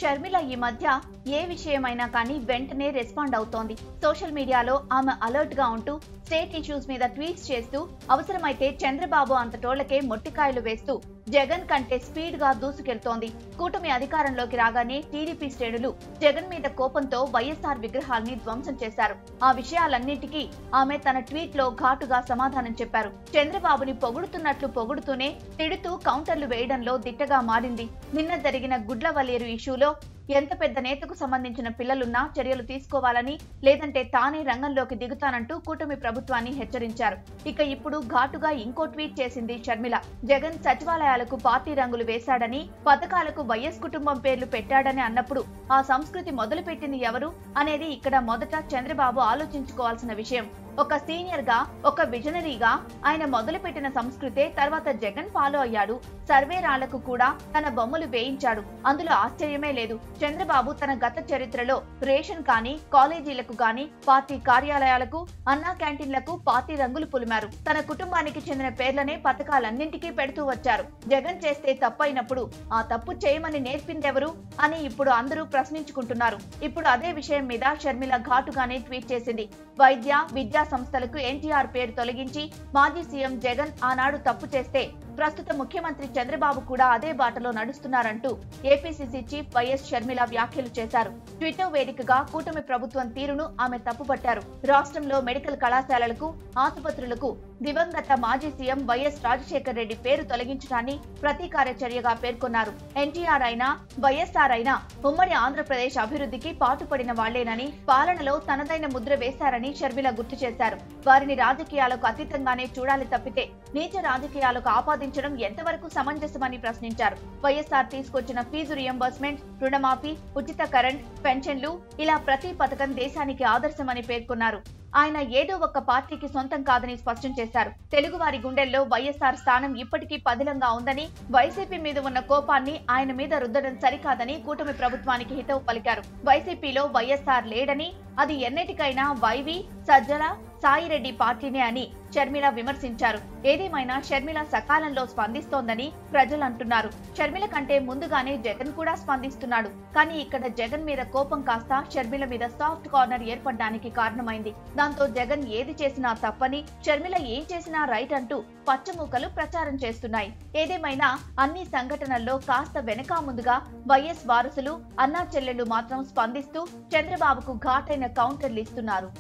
షర్మిల ఈ మధ్య ఏ విషయమైనా కానీ వెంటనే రెస్పాండ్ అవుతోంది. సోషల్ మీడియాలో ఆమె అలర్ట్ గా ఉంటూ స్టేట్ ఇష్యూస్ మీద ట్వీట్స్ చేస్తూ అవసరమైతే చంద్రబాబు అంతటోళ్లకే మొట్టికాయలు వేస్తూ జగన్ కంటే స్పీడ్ గా దూసుకెళ్తోంది. కూటమి అధికారంలోకి రాగానే టీడీపీ శ్రేణులు జగన్ మీద కోపంతో వైఎస్ఆర్ విగ్రహాల్ని ధ్వంసం చేశారు. ఆ విషయాలన్నింటికీ ఆమె తన ట్వీట్ లో ఘాటుగా సమాధానం చెప్పారు. చంద్రబాబుని పొగుడుతున్నట్లు పొగుడుతూనే తిడుతూ కౌంటర్లు వేయడంలో దిట్టగా మారింది. నిన్న జరిగిన గుడ్లవల్లేరు ఇష్యూలో ఎంత పెద్ద నేతకు సంబంధించిన పిల్లలున్నా చర్యలు తీసుకోవాలని, లేదంటే తానే రంగంలోకి దిగుతానంటూ కూటమి ప్రభుత్వాన్ని హెచ్చరించారు. ఇక ఇప్పుడు ఘాటుగా ఇంకో ట్వీట్ చేసింది షర్మిల. జగన్ సచివాలయాలకు పార్టీ రంగులు వేశాడని, పథకాలకు వైఎస్ కుటుంబం పేర్లు పెట్టాడని అన్నప్పుడు ఆ సంస్కృతి మొదలుపెట్టింది ఎవరు అనేది ఇక్కడ మొదట చంద్రబాబు ఆలోచించుకోవాల్సిన విషయం. ఒక సీనియర్ గా, ఒక విజనరీగా ఆయన మొదలుపెట్టిన సంస్కృతే తర్వాత జగన్ ఫాలో అయ్యాడు. సర్వే రాళ్లకు కూడా తన బొమ్మలు వేయించాడు. అందులో ఆశ్చర్యమే లేదు. చంద్రబాబు తన గత చరిత్రలో రేషన్ కానీ, కాలేజీలకు గాని, పార్టీ కార్యాలయాలకు, అన్నా క్యాంటీన్లకు పార్టీ రంగులు పులిమారు. తన కుటుంబానికి చెందిన పేర్లనే పథకాలన్నింటికీ పెడుతూ వచ్చారు. జగన్ చేస్తే తప్పైనప్పుడు ఆ తప్పు చేయమని నేర్పిందెవరు అని ఇప్పుడు అందరూ ప్రశ్నించుకుంటున్నారు. ఇప్పుడు అదే విషయం మీద షర్మిల ఘాటుగానే ట్వీట్ చేసింది. వైద్య, విద్యా సంస్థలకు ఎన్టీఆర్ పేరు తొలగించి మాజీ సీఎం జగన్ ఆనాడు తప్పు చేస్తే ప్రస్తుత ముఖ్యమంత్రి చంద్రబాబు కూడా అదే బాటలో నడుస్తున్నారంటూ ఏపీసీసీ చీఫ్ వైఎస్ షర్మిల వ్యాఖ్యలు చేశారు. ట్విట్టర్ వేదికగా కూటమి ప్రభుత్వం తీరును ఆమె తప్పుపట్టారు. రాష్ట్రంలో మెడికల్ కళాశాలలకు, ఆసుపత్రులకు దివంగత మాజీ సీఎం వైఎస్ రాజశేఖర్ రెడ్డి పేరు తొలగించడాన్ని ప్రతీకార చర్యగా పేర్కొన్నారు. ఎన్టీఆర్ అయినా, వైఎస్ఆర్ అయినా ఉమ్మడి ఆంధ్రప్రదేశ్ అభివృద్ధికి పాటుపడిన వాళ్లేనని, పాలనలో తనదైన ముద్ర వేశారని షర్మిల గుర్తు చేశారు. వారిని రాజకీయాలకు అతీతంగానే చూడాలి తప్పితే నీచ రాజకీయాలకు ఆపాదించడం ఎంతవరకు సమంజసమని ప్రశ్నించారు. వైఎస్ఆర్ తీసుకొచ్చిన ఫీజు రియంబర్స్మెంట్, రుణమాఫీ, ఉచిత కరెంట్, పెన్షన్లు ఇలా ప్రతి పథకం దేశానికి ఆదర్శమని పేర్కొన్నారు. ఆయన ఏదో ఒక పార్టీకి సొంతం కాదని స్పష్టం చేశారు. తెలుగువారి గుండెల్లో వైఎస్ఆర్ స్థానం ఇప్పటికీ పదిలంగా ఉందని, వైసీపీ మీద ఉన్న కోపాన్ని ఆయన మీద రుద్దడం సరికాదని కూటమి ప్రభుత్వానికి హితవు పలికారు. వైసీపీలో వైఎస్ఆర్ లేడని, అది ఎన్నిటికైనా వైవి, సజ్జల, సాయిరెడ్డి పార్టీనే అని షర్మిల విమర్శించారు. ఏదేమైనా షర్మిల సకాలంలో స్పందిస్తోందని ప్రజలు అంటున్నారు. షర్మిల కంటే ముందుగానే జగన్ కూడా స్పందిస్తున్నాడు. కానీ ఇక్కడ జగన్ మీద కోపం కాస్త షర్మిల మీద సాఫ్ట్ కార్నర్ ఏర్పడడానికి కారణమైంది. దాంతో జగన్ ఏది చేసినా తప్పని, షర్మిల ఏం చేసినా రైట్ అంటూ పచ్చమూకలు ప్రచారం చేస్తున్నాయి. ఏదేమైనా అన్ని సంఘటనల్లో కాస్త వెనక ముందుగా వైఎస్ వారసులు, అన్నా చెల్లెళ్లు మాత్రం స్పందిస్తూ చంద్రబాబుకు ఘాటైన కౌంటర్లు ఇస్తున్నారు.